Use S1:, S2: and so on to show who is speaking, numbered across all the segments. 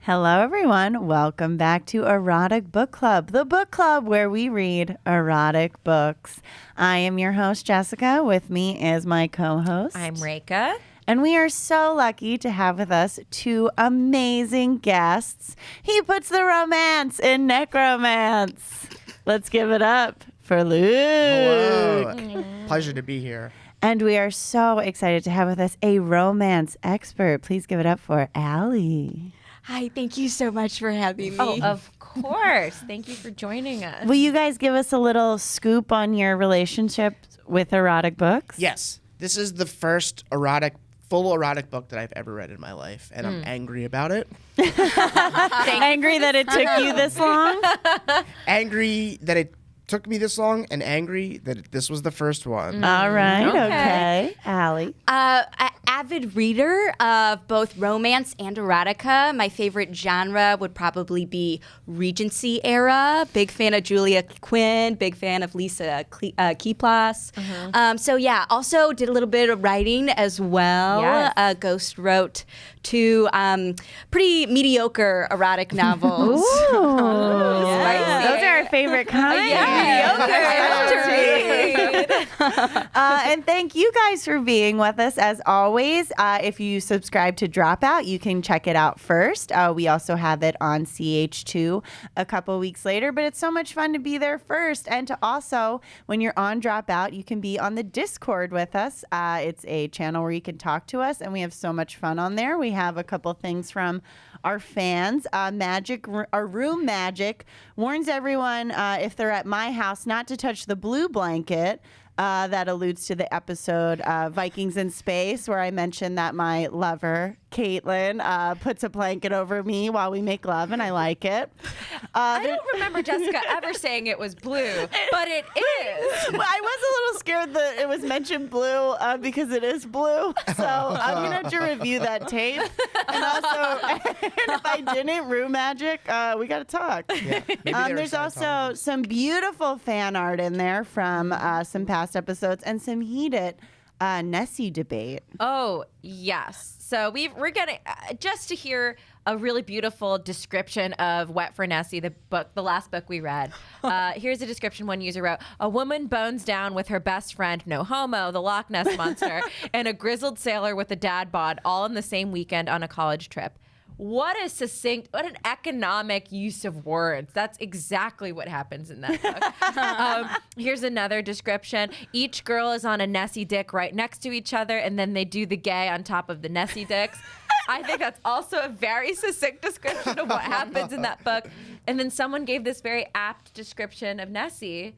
S1: Hello, everyone. Welcome back to Erotic Book Club, the book club where we read erotic books. I am your host, Jessica. With me is my co-host.
S2: I'm Rekha.
S1: And we are so lucky to have with us two amazing guests. He puts the romance in necromance. Let's give it up for Luke.
S3: Hello. Pleasure to be here.
S1: And we are so excited to have with us a romance expert. Please give it up for Allie.
S4: Hi, thank you so much for having me.
S2: Oh, of course. Thank you for joining us.
S1: Will you guys give us a little scoop on your relationship with erotic books?
S3: Yes, this is the first full erotic book that I've ever read in my life, and I'm angry about it.
S1: Angry that it took you this long?
S3: Angry that it took me this long, and angry that this was the first one.
S1: All right,
S2: Okay.
S1: okay. Allie.
S4: Avid reader of both romance and erotica. My favorite genre would probably be Regency era. Big fan of Julia Quinn. Big fan of Lisa Kiplas. So yeah, also did a little bit of writing as well.
S2: Yes.
S4: Ghost wrote two pretty mediocre erotic novels.
S1: Ooh.
S4: Spicy.
S1: Those are our favorite kind. And thank you guys for being with us as always. If you subscribe to Dropout, you can check it out first. We also have it on CH2 a couple weeks later, but it's so much fun to be there first. And to also, when you're on Dropout, you can be on the Discord with us. It's a channel where you can talk to us, and we have so much fun on there. We have a couple things from our fans. Our room magic warns everyone if they're at my house not to touch the blue blanket. That alludes to the episode Vikings in Space, where I mentioned that my lover, Caitlin, puts a blanket over me while we make love, and I like it.
S2: I don't remember Jessica ever saying it was blue, but it is.
S1: Well, I was a little scared that it was mentioned blue because it is blue. So I'm going to have to review that tape. And also, if I didn't, room magic, we got to talk.
S3: Yeah, maybe they were
S1: There's also
S3: Scientologists.
S1: some beautiful fan art in there from some past episodes and some heated Nessie debate.
S2: Oh, yes. So we're getting just to hear a really beautiful description of Wet for Nessie, the last book we read. Here's a description one user wrote: a woman bones down with her best friend, no homo, the Loch Ness Monster, and a grizzled sailor with a dad bod, all in the same weekend on a college trip. What an economic use of words. That's exactly what happens in that book. Here's another description. Each girl is on a Nessie dick right next to each other, and then they do the gay on top of the Nessie dicks. I think that's also a very succinct description of what happens in that book. And then someone gave this very apt description of Nessie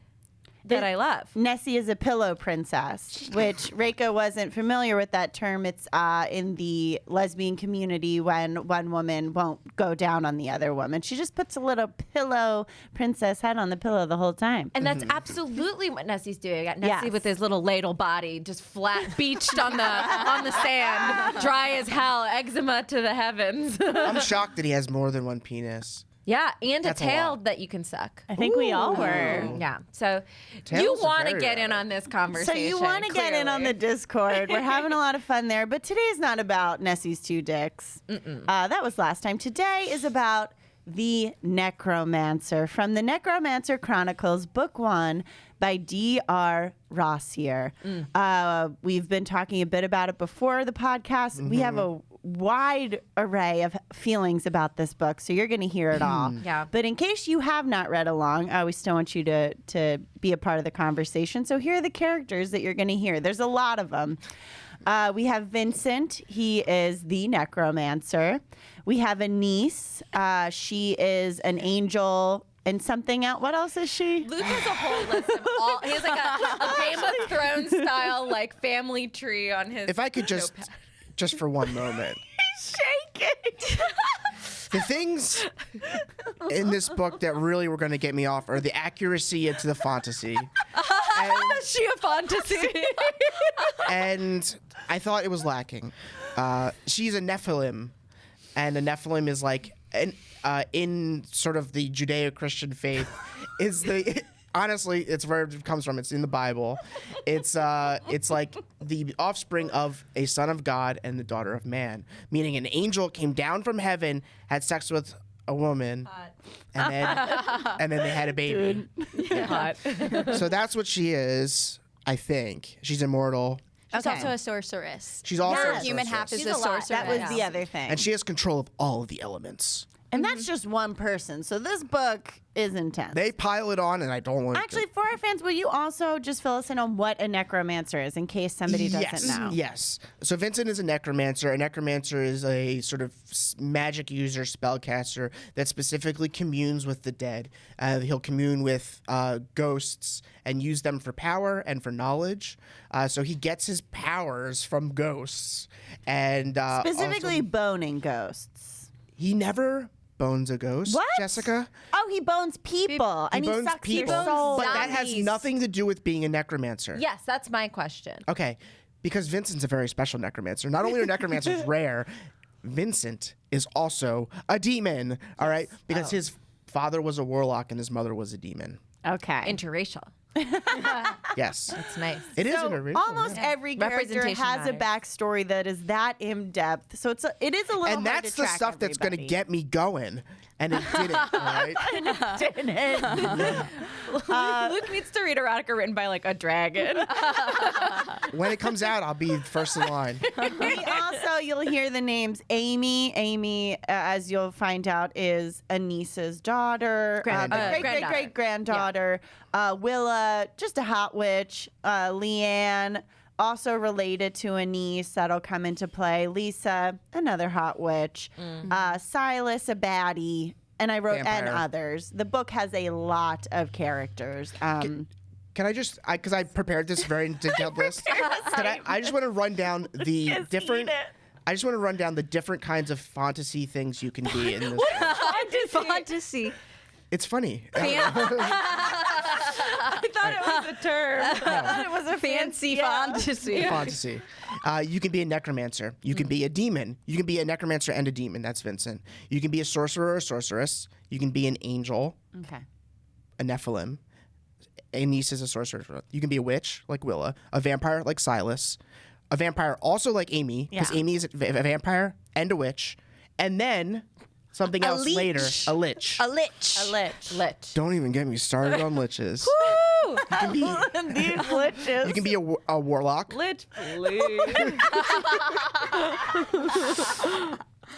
S2: that I love.
S1: Nessie is a pillow princess, which Rekha wasn't familiar with that term. It's in the lesbian community when one woman won't go down on the other woman. She just puts a little pillow princess head on the pillow the whole time.
S2: And that's absolutely what Nessie's doing. Got Nessie
S1: Yes.
S2: with his little ladle body, just flat, beached on the sand, dry as hell, eczema to the heavens.
S3: I'm shocked that he has more than one penis.
S2: Yeah, and
S3: That's
S2: a
S3: a
S2: tail
S3: lot.
S2: that you can suck.
S1: I think we all were.
S2: Yeah. So
S3: Tails
S2: you
S3: are
S2: want to
S3: very
S2: get in
S3: erotic.
S2: on this
S1: So
S2: conversation.
S1: you want to get in on the Discord. We're having a lot of fun there. But today's not about Nessie's two dicks. That was last time. Today is about the Necromancer from the Necromancer Chronicles, Book 1 by D.R. Rossier. We've been talking a bit about it before the podcast. We have a wide array of feelings about this book, so you're going to hear it all.
S2: Yeah.
S1: But in case you have not read along, we still want you to be a part of the conversation. So here are the characters that you're going to hear. There's a lot of them. We have Vincent. He is the necromancer. We have a niece. She is an angel and something out. What else is she?
S2: Luke has a whole list of all. He has like a Game of Thrones style like family tree on his.
S3: If I could just for one moment.
S1: Shaking.
S3: The things in this book that really were going to get me off are the accuracy to the fantasy.
S2: She a fantasy.
S3: And I thought it was lacking. She's a Nephilim, and a Nephilim is like in sort of the Judeo-Christian faith is the honestly, it's where it comes from. It's in the Bible. It's like the offspring of a son of God and the daughter of man, meaning an angel came down from heaven, had sex with a woman, and then they had a baby.
S2: Hot.
S3: So that's what she is. I think she's immortal.
S4: She's
S1: Okay.
S4: also a sorceress.
S3: She's also
S1: Yes.
S3: a
S4: Human
S3: sorceress.
S4: half is
S2: She's
S4: a
S2: a lot.
S4: sorceress.
S1: That was the other thing.
S3: And she has control of all of the elements.
S1: And that's just one person. So this book is intense.
S3: They pile it on, and I don't like
S1: Actually,
S3: it.
S1: for our fans, will you also just fill us in on what a necromancer is in case somebody doesn't know?
S3: Yes. So Vincent is a necromancer. A necromancer is a sort of magic user, spellcaster that specifically communes with the dead. He'll commune with ghosts and use them for power and for knowledge. So he gets his powers from ghosts. And
S1: Specifically
S3: also,
S1: boning ghosts.
S3: he never bones a ghost,
S1: What?
S3: Jessica.
S1: Oh, he bones people. and he
S3: bones
S1: sucks
S3: people.
S1: your soul.
S3: But that has
S4: Zombies.
S3: nothing to do with being a necromancer.
S2: Yes, that's my question.
S3: Okay, because Vincent's a very special necromancer. Not only are necromancers rare, Vincent is also a demon. All right, because his father was a warlock and his mother was a demon.
S1: Okay.
S2: Interracial.
S3: Yes,
S2: That's nice.
S3: it is
S1: So
S3: interracial.
S1: almost every character
S2: Representation
S1: has a
S2: matters.
S1: backstory that is that in depth. So it is a little
S3: and
S1: hard
S3: that's
S1: to
S3: the
S1: track
S3: stuff that's going to
S1: everybody.
S3: get me going, and it didn't. All right.
S2: Luke needs to read erotica written by like a dragon.
S3: When it comes out, I'll be first in line.
S1: You'll hear the names Amy. Amy, as you'll find out, is Anissa's daughter, great granddaughter. Willa, just a hot witch. Leanne, also related to Anise, that'll come into play. Lisa, another hot witch. Silas, a baddie. And I wrote and
S3: Vampire.
S1: others. The book has a lot of characters.
S3: Can I just, because I prepared this very detailed list. I just want to run down the different. I just want to run down the different kinds of fantasy things you can be in this book.
S4: Fantasy.
S3: It's funny.
S2: I thought it was a term. I thought it was a
S4: Fancy fantasy.
S3: Fantasy. You can be a necromancer. You can be a demon. You can be a necromancer and a demon. That's Vincent. You can be a sorcerer or a sorceress. You can be an angel,
S1: Okay.
S3: a Nephilim. Anise is a sorcerer. You can be a witch, like Willa. A vampire, like Silas. A vampire, also like Amy, because
S1: Yeah.
S3: Amy is a vampire and a witch. And then something else
S4: leech.
S3: later, a lich.
S4: A lich.
S1: A lich.
S2: Lit.
S3: Don't even get me started on liches.
S1: These liches.
S3: You can be a warlock.
S2: Lit, please.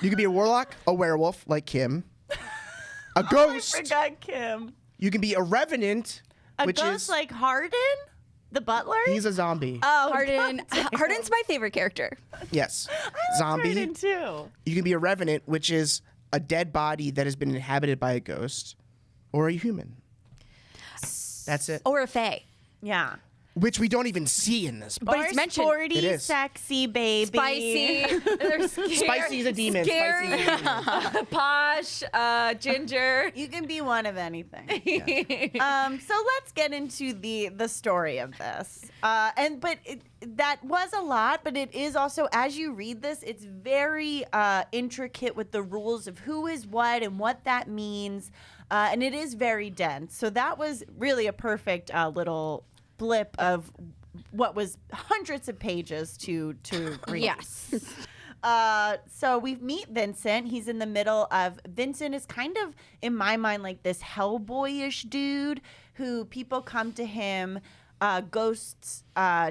S3: You can be a warlock, a werewolf, like Kim. A ghost.
S1: Forgot Kim.
S3: You can be a revenant,
S1: A
S3: which
S1: ghost
S3: is
S1: like Hardin, the butler.
S3: he's a zombie.
S1: Oh,
S4: Hardin's my favorite character.
S3: Yes,
S1: Hardin
S3: zombie.
S1: too.
S3: You can be a revenant, which is a dead body that has been inhabited by a ghost, or a human. That's it.
S4: Or a fae.
S1: Yeah.
S3: Which we don't even see in this book.
S4: But it's mentioned.
S1: Sporty,
S3: It is.
S1: sexy baby.
S2: Spicy. They're
S3: Spicy's a demon.
S2: Scary.
S3: Spicy's a demon.
S2: Posh. Ginger.
S1: You can be one of anything. So let's get into the story of this. That was a lot, but it is also, as you read this, it's very intricate with the rules of who is what and what that means. And it is very dense. So that was really a perfect little blip of what was hundreds of pages to read.
S2: Yes.
S1: So we meet Vincent. He's in the middle of. Vincent is kind of, in my mind, like this Hellboyish dude who people come to him, ghosts,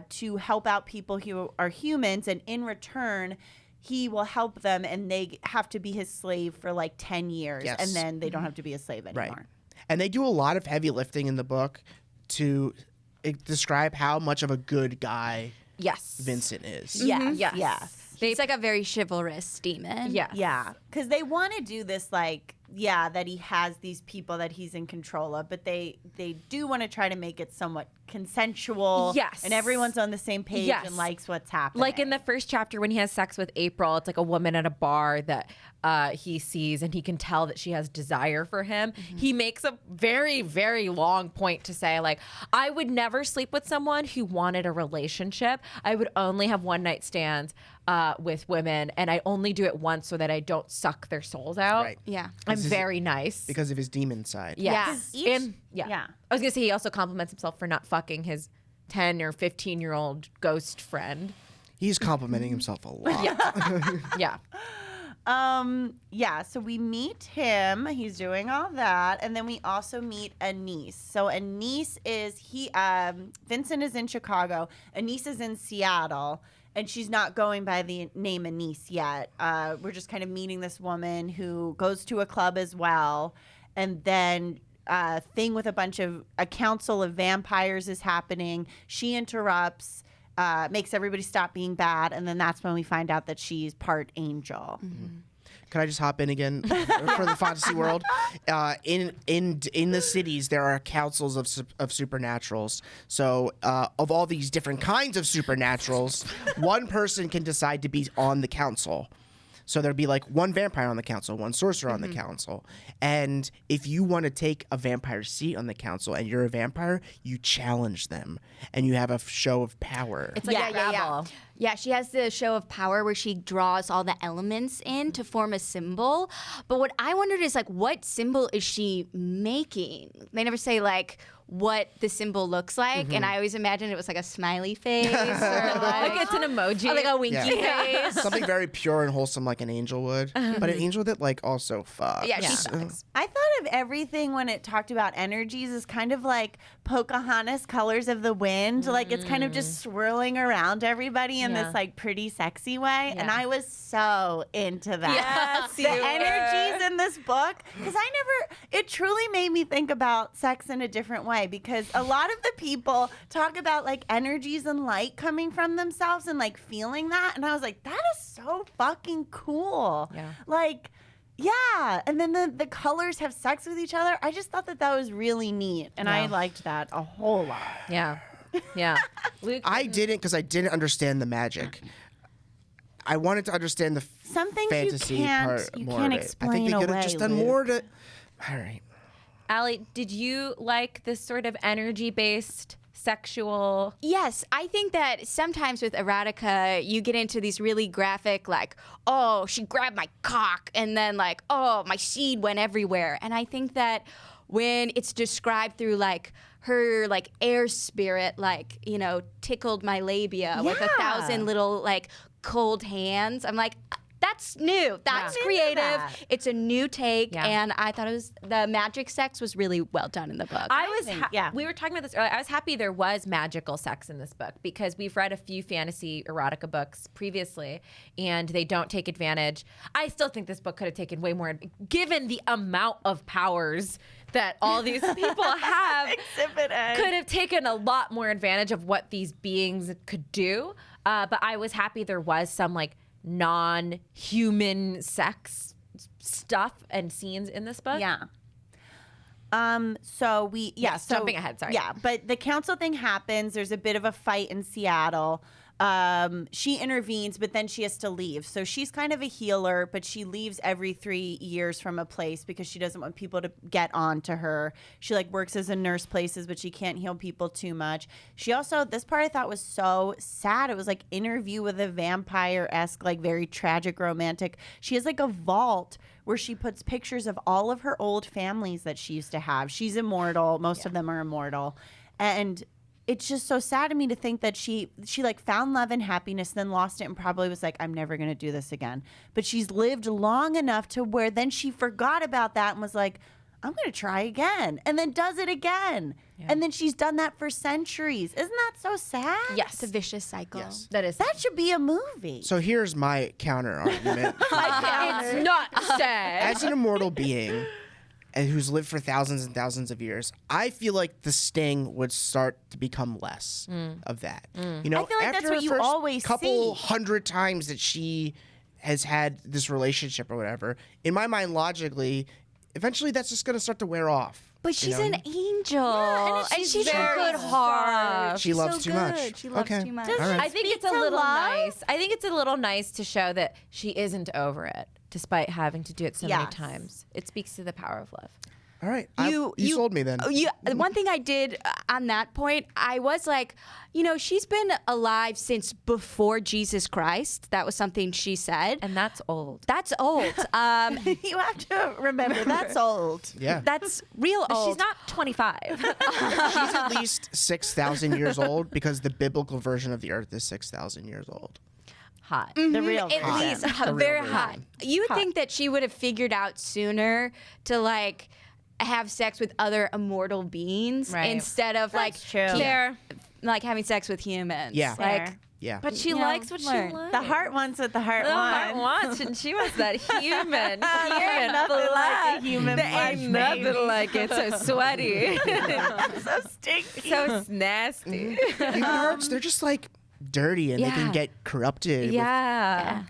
S1: to help out people who are humans, and in return, he will help them, and they have to be his slave for like 10 years,
S3: Yes.
S1: and then they don't have to be a slave anymore.
S3: Right. And they do a lot of heavy lifting in the book to describe how much of a good guy
S2: Yes.
S3: Vincent is.
S1: Yes.
S2: Yes.
S1: Yes.
S4: He's like a very chivalrous demon.
S2: Yes.
S1: Yeah, because they want to do this, like, that he has these people that he's in control of, but they do want to try to make it somewhat consensual.
S2: Yes.
S1: And everyone's on the same page
S2: Yes.
S1: and likes what's happening.
S2: Like in the first chapter when he has sex with April, it's like a woman at a bar that he sees and he can tell that she has desire for him. He makes a very, very long point to say, like, I would never sleep with someone who wanted a relationship. I would only have one night stands with women, and I only do it once so that I don't suck their souls out.
S3: Right.
S4: Yeah.
S2: I'm very nice.
S3: Because of his demon side.
S2: Yes.
S1: Yeah.
S2: And- yeah. I was gonna say he also compliments himself for not fucking his 10 or 15-year-old ghost friend.
S3: He's complimenting himself a lot.
S2: Yeah.
S1: Yeah, so we meet him. He's doing all that, and then we also meet Anise. So Anise is Vincent is in Chicago. Anise is in Seattle, and she's not going by the name Anise yet. We're just kind of meeting this woman who goes to a club as well, and then thing with a council of vampires is happening. She interrupts. Makes everybody stop being bad, and then that's when we find out that she's part angel.
S3: Mm-hmm. Can I just hop in again for the fantasy world? In the cities, there are councils of supernaturals. So of all these different kinds of supernaturals, one person can decide to be on the council. So there'd be like one vampire on the council, one sorcerer on the council. And if you want to take a vampire seat on the council and you're a vampire, you challenge them and you have a show of power.
S2: It's like
S4: yeah,
S2: a
S4: yeah, yeah.
S2: Scrabble.
S4: Yeah, she has the show of power where she draws all the elements in to form a symbol. But what I wondered is, like, what symbol is she making? They never say, like, what the symbol looks like. And I always imagined it was like a smiley face or
S2: Like it's an emoji.
S4: or like a winky face.
S3: Something very pure and wholesome like an angel would, but an angel that like also fucks.
S4: Yeah, she sucks.
S1: I thought of everything when it talked about energies as kind of like Pocahontas colors of the wind. Like it's kind of just swirling around everybody in
S2: Yeah.
S1: this like pretty sexy way. And
S2: Yeah.
S1: I was so into that.
S2: Yes,
S1: the
S2: you were.
S1: energies in this book. Because it truly made me think about sex in a different way, because a lot of the people talk about like energies and light coming from themselves and like feeling that. And I was like, that is so fucking cool.
S2: Yeah.
S1: Like, yeah, and then the colors have sex with each other. I just thought that was really neat, and I
S2: Yeah.
S1: liked that a whole lot.
S2: Yeah. Yeah. Luke,
S3: I didn't because I didn't understand the magic. I wanted to understand the
S1: Some things
S3: fantasy
S1: you can't
S3: part more
S1: can't
S3: of it. I
S1: explain
S3: think they could
S1: away.
S3: have just done
S1: Luke.
S3: more to. All right.
S2: Allie, did you like this sort of energy-based sexual?
S4: Yes, I think that sometimes with erotica, you get into these really graphic, like, oh, she grabbed my cock, and then like, oh, my seed went everywhere. And I think that when it's described through like her like air spirit, like, you know, tickled my labia with
S1: Yeah.
S4: 1,000 little like cold hands, I'm like, that's new. That's
S1: Yeah.
S4: creative.
S1: That.
S4: It's a new take,
S2: Yeah.
S4: and I thought the magic sex was really well done in the book.
S2: I was,
S1: think, yeah.
S2: we were talking about this earlier. I was happy there was magical sex in this book because we've read a few fantasy erotica books previously and they don't take advantage. I still think this book could have taken way more, given the amount of powers that all these people have,
S1: Exhibit A.
S2: could have taken a lot more advantage of what these beings could do. But I was happy there was some like non-human sex stuff and scenes in this book.
S1: Yeah. So we
S2: Yes,
S1: so,
S2: jumping ahead, sorry.
S1: Yeah, but the council thing happens. There's a bit of a fight in Seattle. She intervenes, but then she has to leave. So she's kind of a healer, but she leaves every 3 years from a place because she doesn't want people to get on to her. She like works as a nurse places, but she can't heal people too much. She also, this part I thought was so sad. It was like Interview with a Vampire-esque, like very tragic romantic. She has like a vault where she puts pictures of all of her old families that she used to have. She's immortal. Most of them are immortal. And it's just so sad to me to think that she like found love and happiness, then lost it, and probably was like, I'm never going to do this again. But she's lived long enough to where then she forgot about that and was like, I'm going to try again, and then does it again. And then she's done that for centuries. Isn't that so sad?
S2: Yes.
S4: It's a vicious cycle.
S3: Yes.
S2: That is.
S1: That should be a movie.
S3: So here's my counter argument.
S2: It's not sad.
S3: As an immortal being and who's lived for thousands and thousands of years, I feel like the sting would start to become less of that. You know,
S1: I feel like
S3: after
S1: that's what
S3: her
S1: you
S3: first
S1: always
S3: couple
S1: see.
S3: hundred times that she has had this relationship or whatever, in my mind, logically, eventually that's just going to start to wear off.
S4: But
S3: you
S4: she's
S3: know?
S4: an angel, and she's a
S2: very
S4: good heart.
S3: She
S4: She's
S3: loves
S4: so
S3: too much.
S4: good. She loves
S3: Okay.
S4: too much.
S3: All right.
S2: I think it's a
S1: Speak to
S2: little
S1: love.
S2: nice. I think it's a little nice to show that she isn't over it, despite having to do it so many
S1: Yes.
S2: times. It speaks to the power of love.
S3: All right. You sold me then.
S4: One thing I did on that point, I was like, she's been alive since before Jesus Christ. That was something she said.
S2: And that's old.
S4: That's old.
S1: You have to remember, that's old.
S3: Yeah.
S4: That's real old.
S2: She's not 25.
S3: She's at least 6,000 years old because the biblical version of the earth is 6,000 years old.
S2: Hot.
S1: The real
S4: At
S1: version.
S4: least
S3: The real
S4: very
S3: version.
S4: hot. You would think that she would have figured out sooner to like have sex with other immortal beings
S2: Right.
S4: instead of like
S1: true.
S4: like having sex with humans.
S3: Yeah.
S4: Like
S3: Yeah.
S2: But she
S4: Yeah,
S2: likes what
S4: learn.
S2: she likes.
S1: The heart wants what the heart
S2: The
S1: wants.
S2: heart wants, and she was that human.
S1: Ain't nothing like a human
S2: There
S1: flesh,
S2: ain't nothing
S1: baby.
S2: like it. So sweaty.
S1: So stinky.
S2: So nasty.
S3: Human hearts, they're just like dirty and they can
S4: Yeah.
S3: get corrupted
S2: Yeah.
S3: with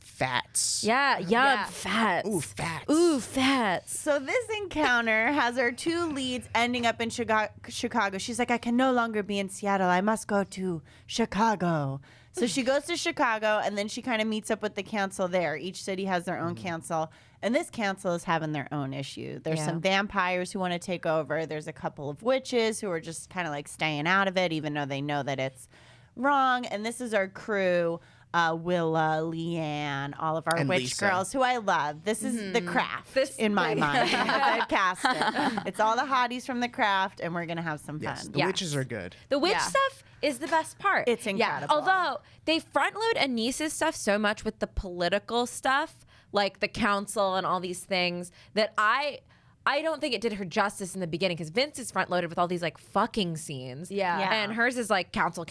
S3: fats.
S2: Yeah. Yum.
S4: Yeah.
S2: Fats.
S3: Ooh, fats.
S2: Ooh, fats.
S1: So this encounter has our two leads ending up in Chicago. She's like, I can no longer be in Seattle. I must go to Chicago. So she goes to Chicago, and then she kind of meets up with the council there. Each city has their own council, and this council is having their own issue. There's
S2: Yeah.
S1: some vampires who want to take over. There's a couple of witches who are just kind of like staying out of it, even though they know that it's wrong. And this is our crew. Willa, Leanne, all of our
S3: And
S1: witch
S3: Lisa.
S1: girls who I love. This is the craft
S2: This-
S1: in my mind. I've cast it. It's all the hotties from the craft, and we're going to have some fun.
S3: Yes, the
S2: Yes.
S3: witches are good.
S2: The witch
S4: Yeah.
S2: stuff is the best part.
S1: It's incredible.
S2: Although they front load Anis's stuff so much with the political stuff, like the council and all these things, that I don't think it did her justice in the beginning, because Vince is front loaded with all these like fucking scenes.
S4: Yeah.
S1: Yeah.
S2: And hers is like council,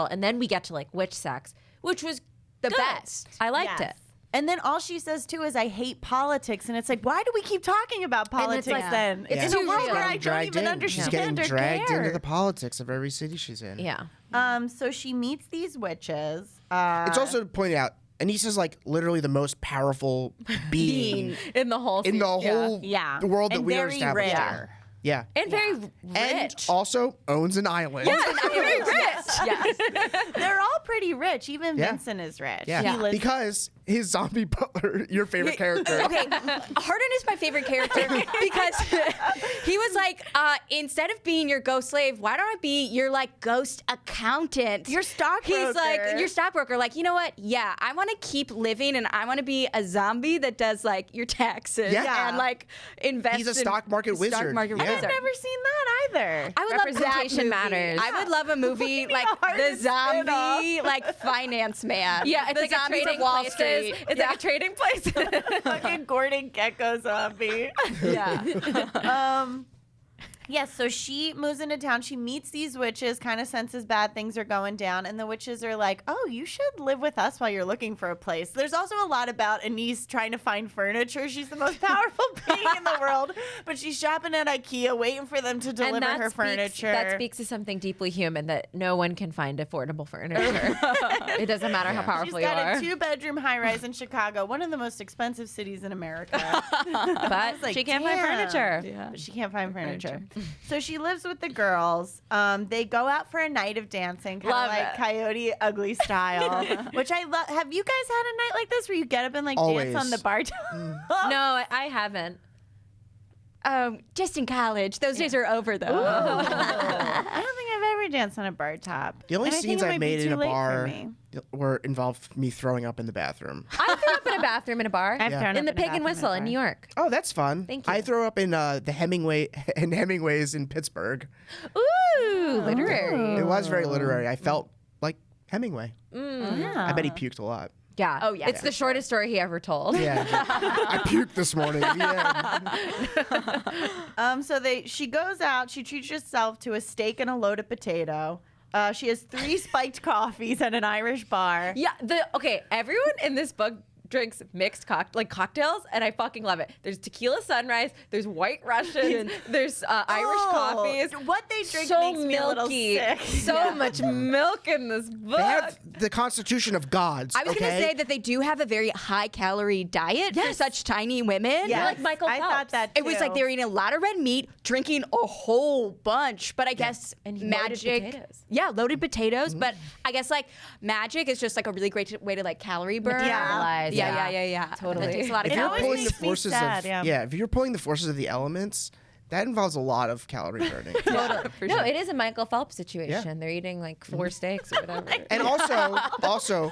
S2: and then we get to like witch sex, which was
S4: The
S2: good.
S4: best.
S2: I liked
S1: Yes.
S2: it.
S1: And then all she says too is, "I hate politics," and it's like, why do we keep talking about
S2: And it's
S1: politics
S2: like-
S1: then?
S2: it's
S1: in
S2: too
S1: a world
S2: real.
S1: where I don't
S3: Dragged
S1: even
S3: in.
S1: understand
S3: She's getting
S1: or
S3: dragged
S1: care.
S3: into the politics of every city she's in.
S2: Yeah.
S1: So she meets these witches.
S3: It's also pointed out, Anissa's like literally the most powerful being
S2: In the whole
S3: in the whole
S1: Yeah.
S3: world that
S1: And
S3: we are
S1: very
S3: established
S1: rare.
S3: here. Yeah.
S2: And very rich.
S3: And also owns an island.
S2: very rich.
S4: Yes.
S1: They're all pretty rich. Even
S3: Yeah.
S1: Vincent is rich.
S3: Yeah.
S1: He lives-
S3: Because his zombie butler, your favorite character.
S4: Okay, Hardin is my favorite character because he was like, instead of being your ghost slave, why don't I be your like ghost accountant?
S1: Your stockbroker.
S4: He's like your stockbroker. Like, you know what? Yeah, I want to keep living, and I want to be a zombie that does like your taxes
S3: Yeah.
S4: and like invest.
S3: He's a
S4: in
S3: stock market
S4: stock
S3: wizard.
S4: market
S3: Yeah.
S1: I've
S4: wizard.
S1: never seen that either.
S4: I would love that
S2: Representation
S4: movie.
S2: matters.
S4: I would love a movie
S1: need
S4: like
S1: a Hardin
S4: the zombie,
S1: spin-off.
S4: like finance man.
S2: Yeah, it's
S4: the
S2: like a
S4: zombies
S2: trading
S4: of Wall
S2: places.
S4: Street.
S2: It's like a trading place.
S1: Fucking Gordon Gecko zombie.
S4: Yeah.
S1: Yes, so she moves into town. She meets these witches, kind of senses bad things are going down, and the witches are like, "Oh, you should live with us while you're looking for a place." There's also a lot about Anise trying to find furniture. She's the most powerful being in the world, but she's shopping at IKEA, waiting for them to deliver her furniture.
S2: That speaks to something deeply human, that no one can find affordable furniture. It doesn't matter how
S1: She's
S2: powerful you
S1: got
S2: are.
S1: a 2-bedroom high-rise in Chicago, one of the most expensive cities in America.
S2: But
S1: like,
S2: she can't find
S1: damn.
S2: furniture.
S1: But she can't find furniture. So she lives with the girls. They go out for a night of dancing, kind
S2: Love
S1: of like
S2: it.
S1: Coyote Ugly style, which I love. Have you guys had a night like this where you get up and like
S3: Always.
S1: dance on the bar?
S2: No, I haven't.
S4: Just in college. Those days are over though.
S1: I don't think I've ever danced on a bar top.
S3: The only
S1: And I think
S3: scenes
S1: it
S3: I've
S1: might be
S3: made in
S1: too
S3: a
S1: late for
S3: bar
S1: me.
S3: were involved me throwing up in the bathroom.
S2: I threw up in a bathroom in a bar.
S1: I've
S3: Yeah.
S1: thrown
S2: In
S1: up
S2: the
S1: a
S2: Pig and
S1: bathroom
S2: Whistle in
S1: bar.
S2: New York.
S3: Oh, that's fun.
S2: Thank you.
S3: I threw up in the Hemingway's in Pittsburgh.
S2: Ooh, literary.
S3: It was very literary. I felt like Hemingway.
S1: Yeah.
S3: I bet he puked a lot.
S2: Yeah.
S4: Oh, yeah.
S2: It's the shortest story he ever told.
S3: Yeah. I puked this morning. Yeah.
S1: So she goes out. She treats herself to a steak and a loaded potato. She has 3 spiked coffees at an Irish bar.
S2: Yeah. Okay. Everyone in this book drinks mixed cocktails, and I fucking love it. There's tequila sunrise. There's white Russian. There's Irish coffees.
S1: What they drink
S2: So
S1: makes me a little
S2: milky.
S1: sick.
S2: So much milk in this book.
S3: They have the constitution of gods.
S4: I was
S3: okay?
S4: going to say that they do have a very high calorie diet for such tiny women.
S1: Yes.
S2: like Michael
S1: I thought
S2: Phelps.
S1: that
S4: It was
S1: too.
S4: like they were eating a lot of red meat, drinking a whole bunch. But I guess
S2: And loaded
S4: magic.
S2: potatoes.
S4: Yeah, loaded potatoes. But I guess like magic is just like a really great way to like calorie burn.
S1: Yeah.
S2: Metabolized.
S4: Yeah.
S2: Totally.
S4: That takes a lot of
S1: It
S3: If you're
S1: always
S3: pulling the
S1: makes me
S3: forces
S1: sad,
S3: of if you're pulling the forces of the elements, that involves a lot of calorie burning.
S2: No, it is a Michael Phelps situation. They're eating like 4 steaks or whatever.
S3: And also,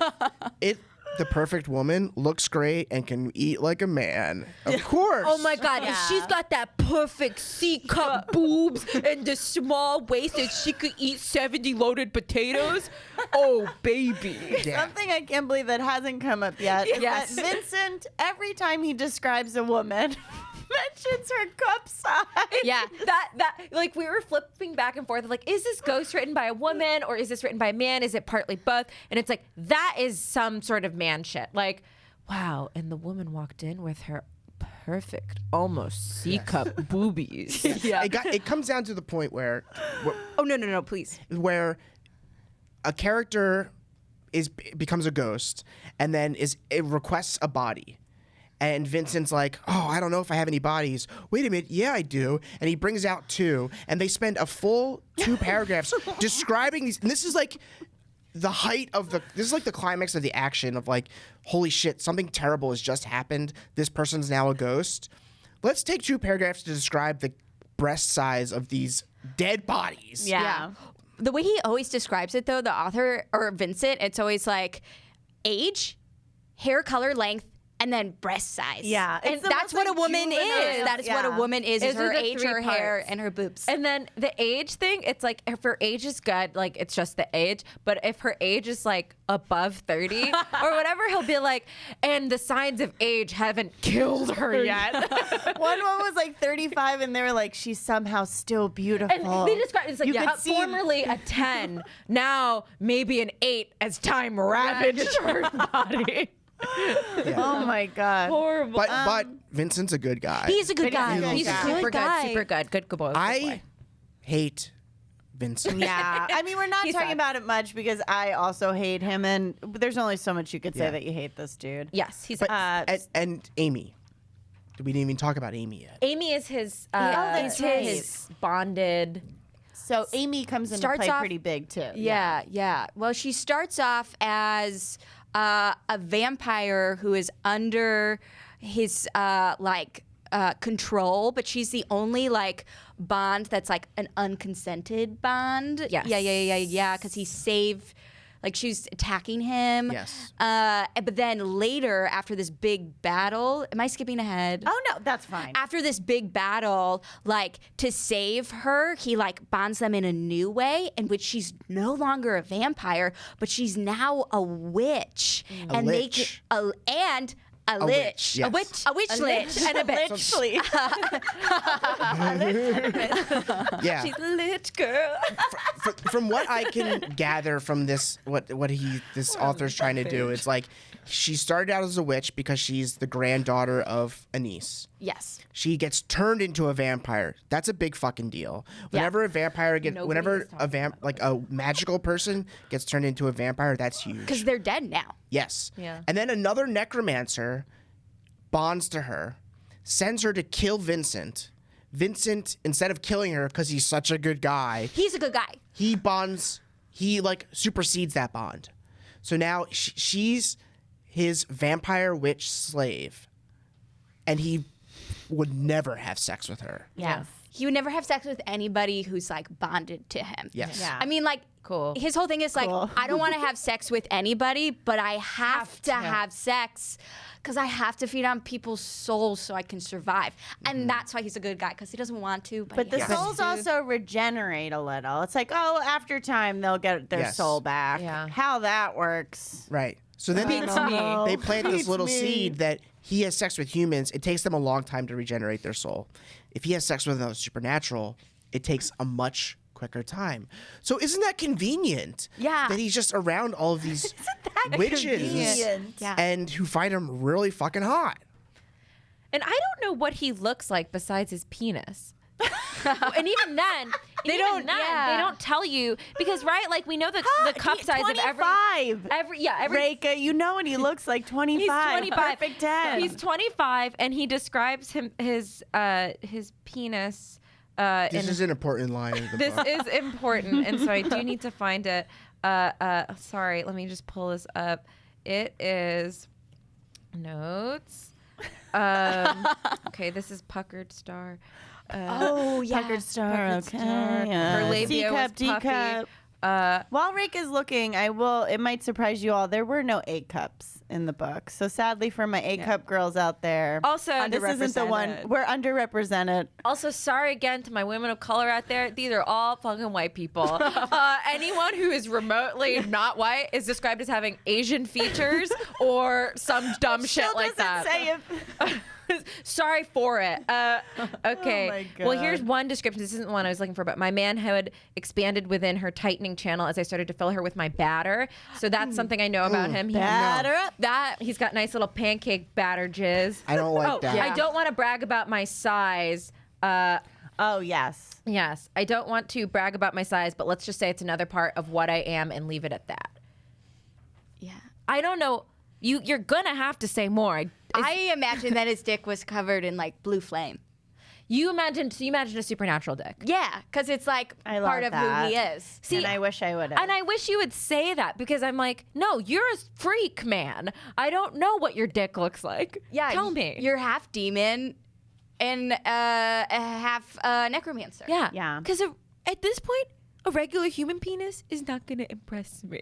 S3: the perfect woman looks great and can eat like a man. Of course.
S2: Oh my God! If she's got that perfect C-cup boobs and the small waist, and she could eat 70 loaded potatoes. Oh baby!
S3: Yeah.
S1: Something I can't believe that hasn't come up yet is that Vincent, every time he describes a woman, mentions her cup size.
S4: Yeah.
S2: That like we were flipping back and forth of like, is this ghost written by a woman or is this written by a man? Is it partly both? And it's like that is some sort of man shit. Like, wow, and the woman walked in with her perfect, almost C-cup boobies.
S3: It comes down to the point where
S4: Oh no, please.
S3: where a character becomes a ghost and then it requests a body. And Vincent's like, oh, I don't know if I have any bodies. Wait a minute, yeah, I do. And he brings out 2, and they spend a full 2 paragraphs describing these. And this is like the height of this is like the climax of the action of like, holy shit, something terrible has just happened. This person's now a ghost. Let's take 2 paragraphs to describe the breast size of these dead bodies.
S4: Yeah. The way he always describes it, though, the author or Vincent, it's always like age, hair color, length, and then breast size.
S1: Yeah.
S4: And
S1: It's the
S4: that's
S1: most,
S4: what a
S1: like,
S4: woman
S1: juvenile.
S4: is. That is what a woman is
S2: Those
S4: her
S2: are the
S4: age,
S2: 3
S4: her hair,
S2: parts.
S4: and her boobs.
S2: And then the age thing, it's like if her age is good, like it's just the age. But if her age is like above 30 or whatever, he'll be like, and the signs of age haven't killed her yet.
S1: One was like 35, and they were like, she's somehow still beautiful.
S2: And they describe it's like
S1: You could see-
S2: formerly a 10, now maybe an 8 as time ravaged her body.
S1: Oh my God.
S2: Horrible.
S3: But Vincent's a good guy.
S4: He's a good guy.
S1: good
S4: He's a
S1: guy.
S4: good
S2: super
S4: guy.
S2: good, super good. Good boy.
S3: I hate Vincent.
S1: Yeah. I mean, we're not
S2: He
S1: talking
S2: sucks.
S1: about it much because I also hate him, and there's only so much you could say that you hate this dude.
S2: Yes, he's
S3: But, and Amy. We didn't even talk about Amy yet.
S2: Amy is his
S1: that's right.
S2: his bonded.
S1: So Amy comes into
S4: Starts
S1: play
S4: off-
S1: pretty big, too.
S4: Yeah. Well, she starts off as a vampire who is under his control, but she's the only like bond that's like an unconsented bond.
S2: Yes.
S4: Yeah. Because he saved. Like she's attacking him.
S3: Yes.
S4: But then later, after this big battle, am I skipping ahead?
S1: Oh, no, that's fine.
S4: After this big battle, like to save her, he like bonds them in a new way in which she's no longer a vampire, but she's now a witch.
S3: A
S4: and
S3: lich.
S4: and a lich.
S3: witch, yes.
S4: A witch lich and a bitch.
S3: Yeah.
S2: She's a lit girl.
S3: From what I can gather from this, what this author's trying to do, it's like she started out as a witch because she's the granddaughter of a niece.
S4: Yes.
S3: She gets turned into a vampire. That's a big fucking deal. Whenever a vampire a magical person gets turned into a vampire, that's huge.
S4: Because they're dead now.
S3: Yes.
S2: Yeah.
S3: And then another necromancer bonds to her, sends her to kill Vincent. Vincent, instead of killing her because he's such a good guy,
S4: He's a good guy.
S3: he like supersedes that bond. So now she's his vampire witch slave, and he would never have sex with her.
S2: Yes.
S4: He would never have sex with anybody who's like bonded to him.
S3: Yes.
S1: Yeah.
S4: I mean, like,
S2: Cool.
S4: His whole thing is like,
S1: Cool.
S4: I don't want to have sex with anybody, but I have to have sex because I have to feed on people's souls so I can survive. And that's why he's a good guy, because he doesn't want to.
S1: But the
S4: he has
S1: souls
S4: to.
S1: also regenerate a little. It's like, oh, after time they'll get their
S3: Yes.
S1: soul back.
S2: Yeah.
S1: How that works.
S3: Right. So then they plant this little seed that he has sex with humans. It takes them a long time to regenerate their soul. If he has sex with another supernatural, it takes a much quicker time. So isn't that convenient?
S4: Yeah.
S3: That he's just around all of these witches
S1: Convenient.
S4: Yeah.
S3: and who find him really fucking hot.
S2: And I don't know what he looks like besides his penis. And even then, they don't tell you because like we know the cup size of
S1: 25.
S2: every
S1: Rekha, you know what he looks like, 25.
S2: He's 25.
S1: Perfect 10.
S2: He's 25, and he describes his penis.
S3: This is an important line in the
S2: This
S3: book.
S2: is important, and so I do need to find it. Sorry, let me just pull this up. It is. Notes. Okay, this is puckered star.
S4: Oh, yeah.
S1: Puckered star.
S2: Puckered
S1: Okay.
S2: star.
S1: Yeah.
S2: Her labia was
S1: C-cup,
S2: puffy.
S1: D-cup. While Rick is looking, it might surprise you all, there were no A cups in the book. So sadly for my A cup girls out there,
S2: Also,
S1: this isn't the one.
S4: underrepresented.
S1: We're underrepresented.
S2: Also, sorry again to my women of color out there. These are all fucking white people. Anyone who is remotely not white is described as having Asian features or some dumb shit like that.
S1: Say if
S2: Sorry for it. Okay.
S1: Oh my
S2: Well, here's
S1: God.
S2: one description. This isn't the one I was looking for, but my manhood expanded within her tightening channel as I started to fill her with my batter. So that's something I know about him.
S1: batter up.
S2: He's got nice little pancake batter jizz.
S3: I don't like that.
S2: I don't want to brag about my size.
S1: Oh, yes.
S2: Yes, I don't want to brag about my size, but let's just say it's another part of what I am and leave it at that.
S4: Yeah.
S2: I don't know. You're gonna have to say more.
S4: I imagine that his dick was covered in like blue flame.
S2: You imagine a supernatural dick.
S4: Yeah, because it's like
S1: I love
S4: part of
S1: that.
S4: who he is.
S2: See,
S1: And I wish I would have.
S2: And I wish you would say that because I'm like, no, you're a freak, man. I don't know what your dick looks like.
S4: Yeah,
S2: Tell me.
S4: You're half demon and half necromancer.
S2: Yeah.
S1: Yeah.
S2: Because at this point, a regular human penis is not going to impress me.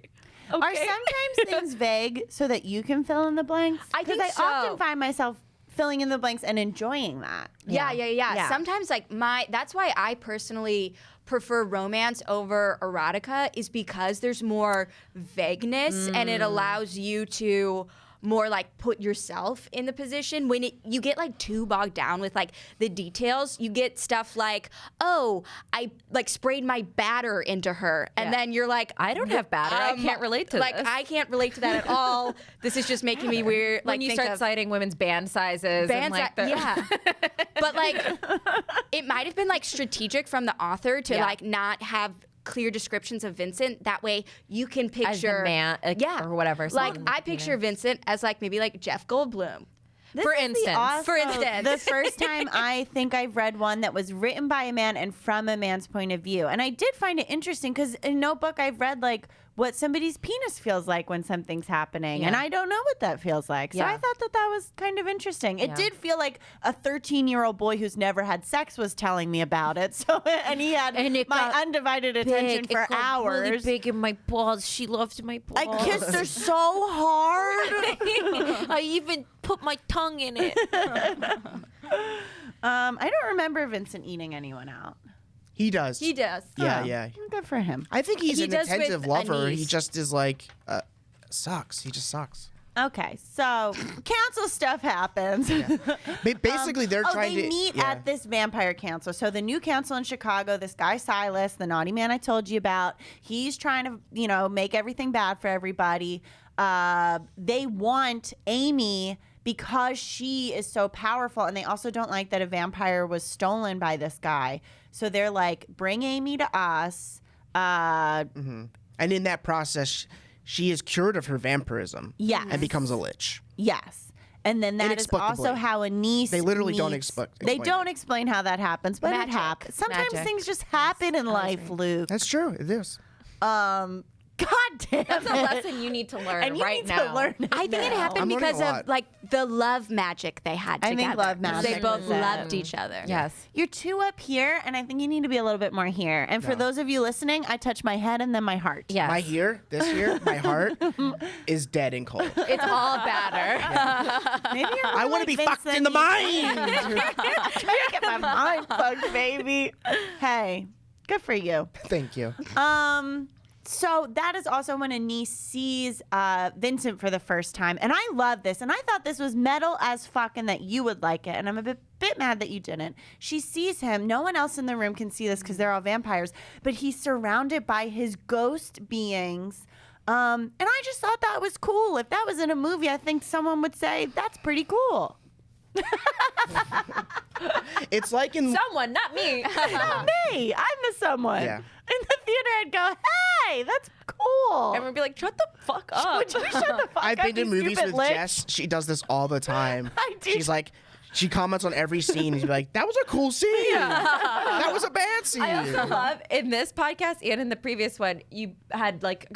S1: Are
S2: Okay?
S1: sometimes things vague so that you can fill in the blanks?
S4: I think
S1: Because I often
S4: so.
S1: find myself filling in the blanks and enjoying that.
S4: Yeah. Sometimes like that's why I personally prefer romance over erotica is because there's more vagueness and it allows you to more like put yourself in the position. When you get like too bogged down with like the details, you get stuff like, oh, I like sprayed my batter into her, and then you're like,
S2: I don't have batter. I can't relate to
S4: like
S2: this.
S4: I can't relate to that at all. This is just making me weird.
S2: when
S4: Like
S2: you
S4: think
S2: start
S4: of-
S2: citing women's band sizes and like
S4: yeah. But like it might have been like strategic from the author to
S2: Yeah.
S4: like not have clear descriptions of Vincent. That way you can picture
S2: As the man, or whatever.
S4: Like
S2: someone,
S4: I picture Vincent as like maybe like Jeff Goldblum.
S1: This
S2: For
S1: is the
S2: instance.
S1: also
S4: For instance.
S1: the first time I think I've read one that was written by a man and from a man's point of view. And I did find it interesting because in no book I've read like what somebody's penis feels like when something's happening. And
S2: Yeah.
S1: I don't know what that feels like. So
S2: Yeah.
S1: I thought that was kind of interesting. It
S2: Yeah.
S1: did feel like a 13-year-old boy who's never had sex was telling me about it. So and he had
S2: And it
S1: my
S2: got
S1: undivided attention for hours.
S2: Really big in my balls. She loves my balls.
S1: I kissed her so hard.
S2: I even put my tongue in it.
S1: I don't remember Vincent eating anyone out.
S3: He does.
S4: He does.
S3: Yeah,
S1: Oh,
S3: yeah.
S1: Good for him.
S3: I think he's
S4: He
S3: an
S4: does with
S3: attentive lover. He
S4: Anise.
S3: just is like, sucks. He just sucks.
S1: Okay, so council stuff happens.
S3: Basically, they're trying
S1: they
S3: to
S1: meet
S3: yeah.
S1: at this vampire council. So the new council in Chicago, this guy Silas, the naughty man I told you about, he's trying to, make everything bad for everybody. They want Amy because she is so powerful, and they also don't like that a vampire was stolen by this guy. So they're like, bring Amy to us.
S3: And in that process, she is cured of her vampirism.
S1: Yes.
S3: And becomes a lich.
S1: Yes. And then that is
S3: Inexplicably.
S1: also how Anise
S3: They literally don't
S1: meets-
S3: explain
S1: They
S3: it.
S1: don't explain how that happens, but
S4: Magic.
S1: it happens. Sometimes
S2: Magic.
S1: things just happen in life, Luke.
S3: That's true. It is.
S1: God damn
S2: That's a
S1: it.
S2: lesson you need to learn
S1: And you
S2: right
S1: need
S2: now.
S1: to learn it
S4: I think it
S1: now.
S4: happened
S3: I'm learning
S4: because
S3: a
S4: of
S3: lot.
S4: like the love magic they had
S1: I
S4: together.
S1: think love
S4: They
S1: magic
S4: both
S1: was it.
S4: loved each other.
S2: Yes.
S1: You're two up here, and I think you need to be a little bit more here. And for those of you listening, I touch my head and then my heart.
S2: Yes.
S3: My my heart is dead and cold.
S2: It's all batter.
S1: Maybe you're more
S3: I want to
S1: like
S3: be fucked
S1: Vincent.
S3: in the mind.
S1: I get my mind fucked, baby. Hey, good for you.
S3: Thank you.
S1: So that is also when Anise sees Vincent for the first time. And I love this. And I thought this was metal as fuck and that you would like it. And I'm a bit mad that you didn't. She sees him. No one else in the room can see this because they're all vampires. But he's surrounded by his ghost beings. And I just thought that was cool. If that was in a movie, I think someone would say, that's pretty cool.
S3: It's like in
S2: Someone, not me.
S1: Not me. I'm the someone.
S3: Yeah.
S1: In the theater, I'd go, hey, that's cool.
S2: And we'd be like, shut the fuck up.
S1: Would you shut the fuck
S3: I've
S1: up,
S3: been to
S1: you
S3: movies
S1: stupid
S3: with
S1: lich?
S3: Jess. She does this all the time.
S1: I do.
S3: She's like, she comments on every scene. She's like, "That was a cool scene. That was a bad scene."
S2: I also love in this podcast and in the previous one, you had like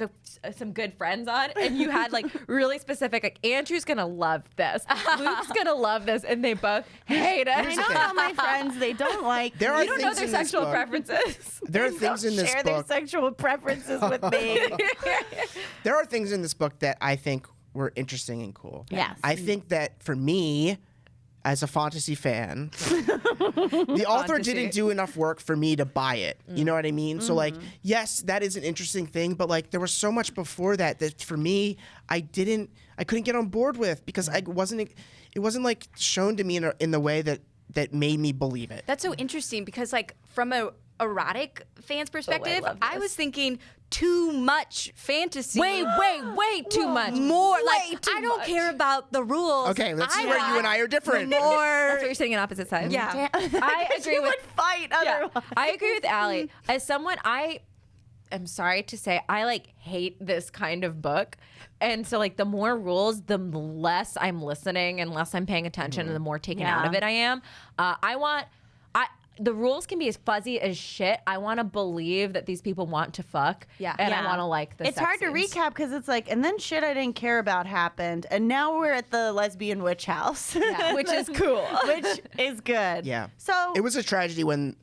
S2: some good friends on, and you had like really specific. Like Andrew's gonna love this, Luke's gonna love this, and they both hate it.
S1: I know all my friends, they don't like.
S3: There are
S2: You don't know
S3: things
S2: their
S3: in this
S2: sexual
S3: book.
S2: preferences.
S3: There are things in this
S1: share their
S3: book.
S1: sexual preferences with me.
S3: There are things in this book that I think were interesting and cool.
S1: Yes.
S3: I think that for me, as a fantasy fan, the author
S2: Fantasy.
S3: didn't do enough work for me to buy it. You know what I mean? So like, yes, that is an interesting thing, but like there was so much before that for me, I couldn't get on board with because it wasn't like shown to me in the way that made me believe it.
S4: That's so interesting because, like, from a erotic fan's perspective,
S2: love
S4: I
S2: this.
S4: was thinking too much fantasy.
S2: way too much.
S4: More
S2: Way
S4: like
S2: too
S4: I don't
S2: much.
S4: care about the rules.
S3: Okay, this is where you and I are different.
S4: More.
S2: That's why you're sitting on opposite sides.
S4: Yeah.
S2: I agree
S1: You
S2: with.
S1: would fight
S2: Yeah,
S1: otherwise.
S2: I agree with Allie. As someone, I am sorry to say, I like hate this kind of book. And so, like, the more rules, the less I'm listening and less I'm paying attention, and the more taken out of it I am. The rules can be as fuzzy as shit. I want to believe that these people want to fuck.
S4: Yeah.
S2: And
S1: Yeah.
S2: I want to like the
S1: It's
S2: sex
S1: hard to
S2: scenes.
S1: recap because it's like, and then shit I didn't care about happened, and now we're at the lesbian witch house,
S2: Which is cool.
S1: which is good.
S3: Yeah.
S1: So
S3: It was a tragedy when.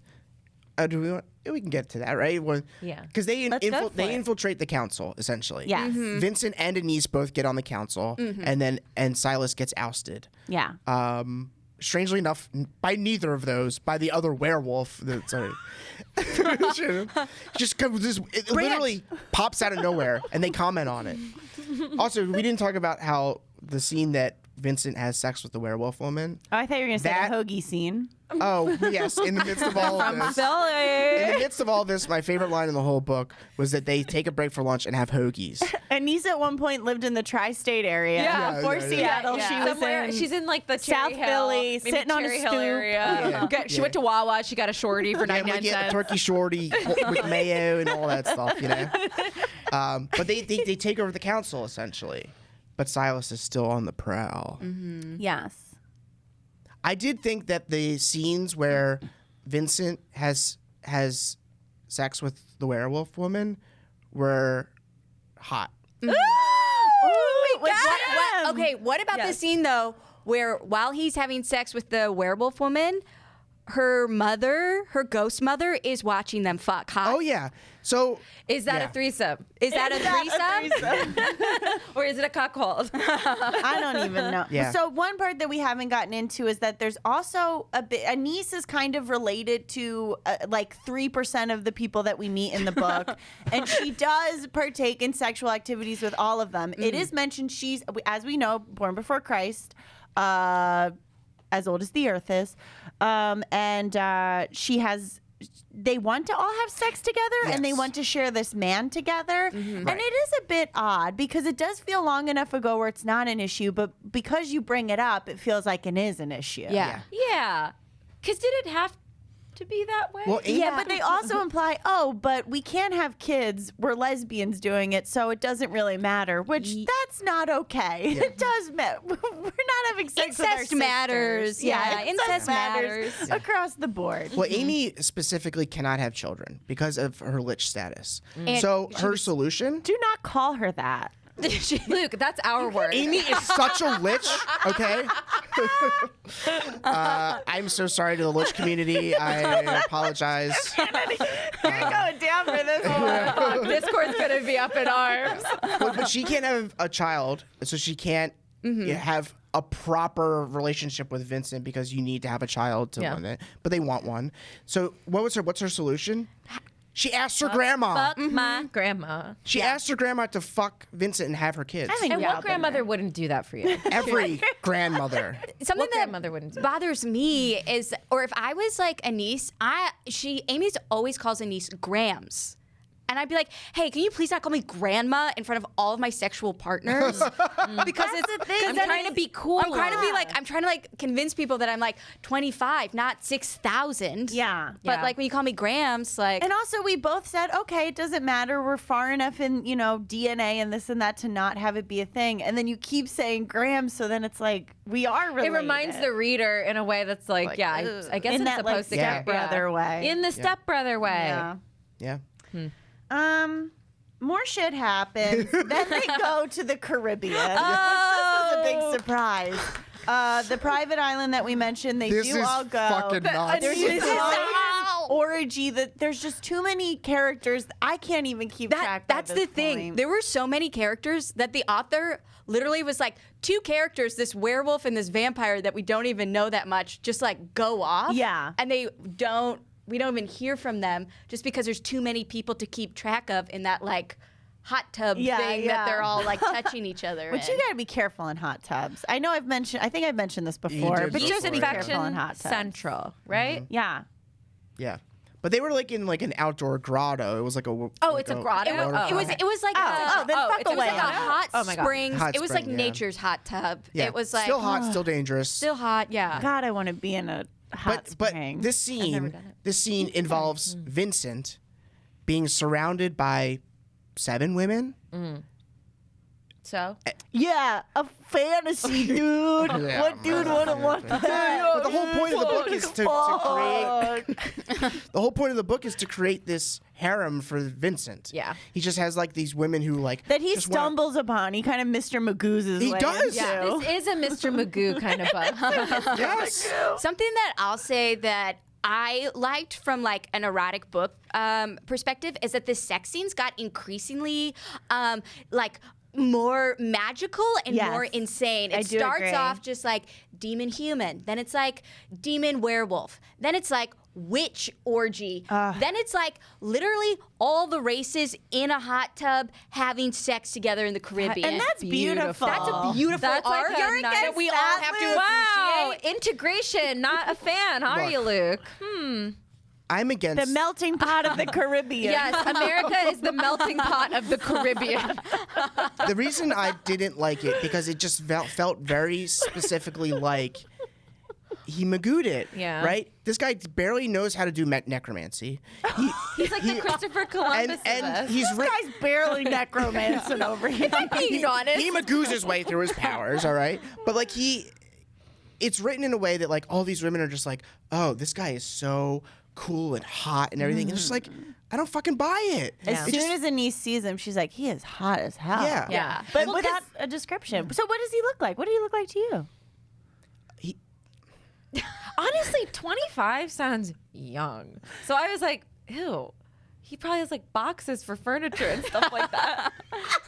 S3: We can get to that, right?
S2: Yeah.
S3: Because they
S1: Let's go for it.
S3: infiltrate the council essentially.
S1: Yes.
S3: Vincent and Anise both get on the council, and Silas gets ousted.
S1: yeah.
S3: Strangely enough, by neither of those, by the other werewolf. Just comes it literally pops out of nowhere, and they comment on it. Also, we didn't talk about how the scene that Vincent has sex with the werewolf woman.
S1: Oh, I thought you were gonna say
S3: that-
S1: the hoagie scene.
S3: Oh yes, in the midst of all of this. In the midst of all this, my favorite line in the whole book was that they take a break for lunch and have hoagies.
S1: Anise at one point lived in the tri-state area.
S2: Yeah,
S1: Before
S3: yeah,
S1: Seattle,
S2: Yeah.
S1: she was
S2: Somewhere,
S1: in.
S2: she's in like the
S1: South
S2: Cherry Hill,
S1: Philly,
S2: maybe
S1: sitting on a
S2: Cherry Hill
S1: stoop.
S2: area.
S3: Yeah.
S2: She went to Wawa. She got a shorty for
S3: Yeah,
S2: 99
S3: like,
S2: cents.
S3: a turkey shorty with mayo and all that stuff, you know. But they take over the council essentially, but Silas is still on the prowl.
S1: Yes.
S3: I did think that the scenes where Vincent has sex with the werewolf woman were hot.
S4: Okay, what about the scene though, where while he's having sex with the werewolf woman, her mother, her ghost mother, is watching them fuck? Hot.
S3: Oh yeah. So
S2: Is that
S3: yeah.
S2: a threesome?
S4: Is that a threesome?
S2: Or is it a cuckold?
S1: I don't even know.
S3: Yeah.
S1: So one part that we haven't gotten into is that there's also a bit. Anise is kind of related to like 3% of the people that we meet in the book, and she does partake in sexual activities with all of them. It is mentioned she's, as we know, born before Christ, as old as the earth is, and she has. They want to all have sex together, and they
S3: Yes.
S1: want to share this man together. And it is a bit odd because it does feel long enough ago where it's not an issue, but because you bring it up, it feels like it is an issue.
S4: Yeah.
S2: Yeah. Because did it have to be that way?
S3: Well, Amy,
S1: Yeah, but they also imply, oh, but we can't have kids. We're lesbians doing it, so it doesn't really matter. Which that's not okay. It does matter. We're not having sex with our
S4: Incest matters.
S1: sisters.
S4: Yeah, incest matters.
S1: across the board.
S3: well, Amy specifically cannot have children because of her lich status.
S4: And
S3: So her solution.
S1: Do not call her that.
S2: Luke, that's our word.
S3: Amy is such a lich, okay? I'm so sorry to the lich community. I apologize.
S1: You're going down for this one.
S2: Discord's going to be up in arms.
S3: But she can't have a child, so she can't have a proper relationship with Vincent because you need to have a child to
S2: Yeah.
S3: win it. But they want one. So what's her solution? She asked her grandma.
S2: Fuck my grandma.
S3: She asked her grandma to fuck Vincent and have her kids.
S1: I think
S2: And
S1: we all
S2: what
S1: been
S2: grandmother
S1: there.
S2: wouldn't do that for you?
S3: Every grandmother.
S4: Something
S2: What
S4: that
S2: grandmother wouldn't do?
S4: bothers me is, or if I was like Anise, Amy's always calls Anise Grams. And I'd be like, hey, can you please not call me grandma in front of all of my sexual partners? Because it's the thing.
S2: I'm trying to be cool.
S4: I'm trying to like convince people that I'm like 25, not 6,000.
S1: Yeah.
S4: But like when you call me Grams, like.
S1: And also, we both said, okay, it doesn't matter. We're far enough in, DNA and this and that to not have it be a thing. And then you keep saying Graham, so then it's like, we are related.
S2: It reminds the reader in a way that's like I guess
S1: in
S2: it's
S1: that
S2: supposed to
S1: stepbrother way.
S2: In the stepbrother way.
S1: Yeah.
S3: Yeah.
S1: More shit happens. Then they go to the Caribbean. This was a big surprise. The private island that we mentioned, they
S3: This
S1: do
S3: is
S1: all go.
S3: fucking nuts.
S1: There's this orgy that there's just too many characters. I can't even keep track.
S4: That's
S1: at
S4: the
S1: this
S4: thing.
S1: point.
S4: There were so many characters that the author literally was like, 2 characters, this werewolf and this vampire that we don't even know that much, just like go off.
S1: Yeah.
S4: And we don't even hear from them just because there's too many people to keep track of in that like hot tub thing that they're all like touching each other.
S1: But you gotta be careful in hot tubs. I think I've mentioned this before,
S3: did
S1: but
S3: before,
S1: just be
S3: yeah.
S1: careful in hot tubs.
S2: Central, right?
S1: Yeah.
S3: Yeah. But they were like in like an outdoor grotto. It was like a
S2: it's a grotto?
S4: It was like
S1: then fuck
S4: it was
S1: away
S4: like a
S1: on it.
S4: hot
S2: Oh my God.
S4: springs.
S3: Hot
S4: it was
S3: spring,
S4: like
S3: yeah.
S4: nature's hot tub.
S3: Yeah.
S4: It was like
S3: still hot, still dangerous.
S4: still hot. Yeah.
S1: God, I want to be in a hot
S3: but
S1: spring.
S3: this
S2: never
S3: scene,
S2: done it.
S3: involves Vincent being surrounded by 7 women.
S2: So
S1: Yeah, a fantasy, dude.
S3: Yeah,
S1: What dude wouldn't want that?
S3: But the whole point of the book is to create. The whole point of the book is to create this harem for Vincent.
S2: Yeah.
S3: he just has like these women who like
S1: That he
S3: just wanna-
S1: stumbles upon. He kind of Mr. Magoo's his
S3: He
S1: way
S3: does.
S1: into.
S3: Yeah,
S2: this is a Mr. Magoo kind of book.
S3: Yes.
S4: Something that I'll say that I liked from like an erotic book perspective is that the sex scenes got increasingly like more magical and
S1: Yes.
S4: more insane.
S1: I
S4: It
S1: do
S4: starts
S1: agree.
S4: off just like demon human, then it's like demon werewolf, then it's like witch orgy, then it's like literally all the races in a hot tub having sex together in the Caribbean.
S1: And that's beautiful.
S4: That's a beautiful
S2: That's like
S4: art
S2: a
S4: that
S2: nice-
S4: we all
S1: that,
S4: have to
S1: Luke.
S2: Wow,
S4: appreciate.
S2: integration. Not a fan, are
S3: Look.
S2: you, Luke?
S3: I'm
S1: The
S3: against.
S1: melting pot of the Caribbean.
S2: Yes, America is the melting pot of the Caribbean.
S3: The reason I didn't like it because it just felt very specifically like he magooed it.
S2: Yeah.
S3: Right. This guy barely knows how to do necromancy.
S2: He's like the Christopher Columbus
S3: and
S2: of us.
S3: he's
S1: This guy's barely necromancing over here.
S2: being honest.
S3: he magoos his way through his powers. All right, but like it's written in a way that like all these women are just like, oh, this guy is so cool and hot and everything. And it's just like, I don't fucking buy it.
S1: As
S3: It
S1: soon
S3: just-
S1: as Anise sees him, she's like, he is hot as hell.
S3: Yeah.
S2: Yeah.
S1: But
S2: Well,
S1: without a description. So what does he look like? What did he look like to you?
S2: Honestly, 25 sounds young. So I was like, ew. He probably has like boxes for furniture and stuff like that.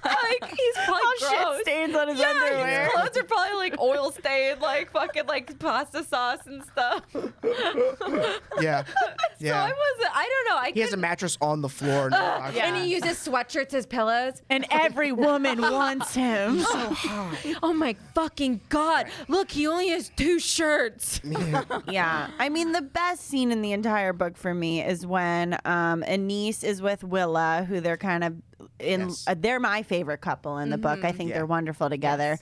S2: Like he's probably gross.
S1: Shit stains on his
S2: Yeah,
S1: underwear.
S2: his clothes are probably like oil stained, like fucking like pasta sauce and stuff.
S3: yeah.
S2: So I don't know.
S3: He has a mattress on the floor.
S2: And he uses sweatshirts as pillows.
S1: And every woman wants him.
S2: Oh my fucking God. Look, he only has 2 shirts.
S1: Yeah. I mean, the best scene in the entire book for me is when Anise is with Willa, who they're kind of in.
S3: Yes.
S1: They're my favorite couple in the book. I think
S3: Yeah.
S1: they're wonderful together.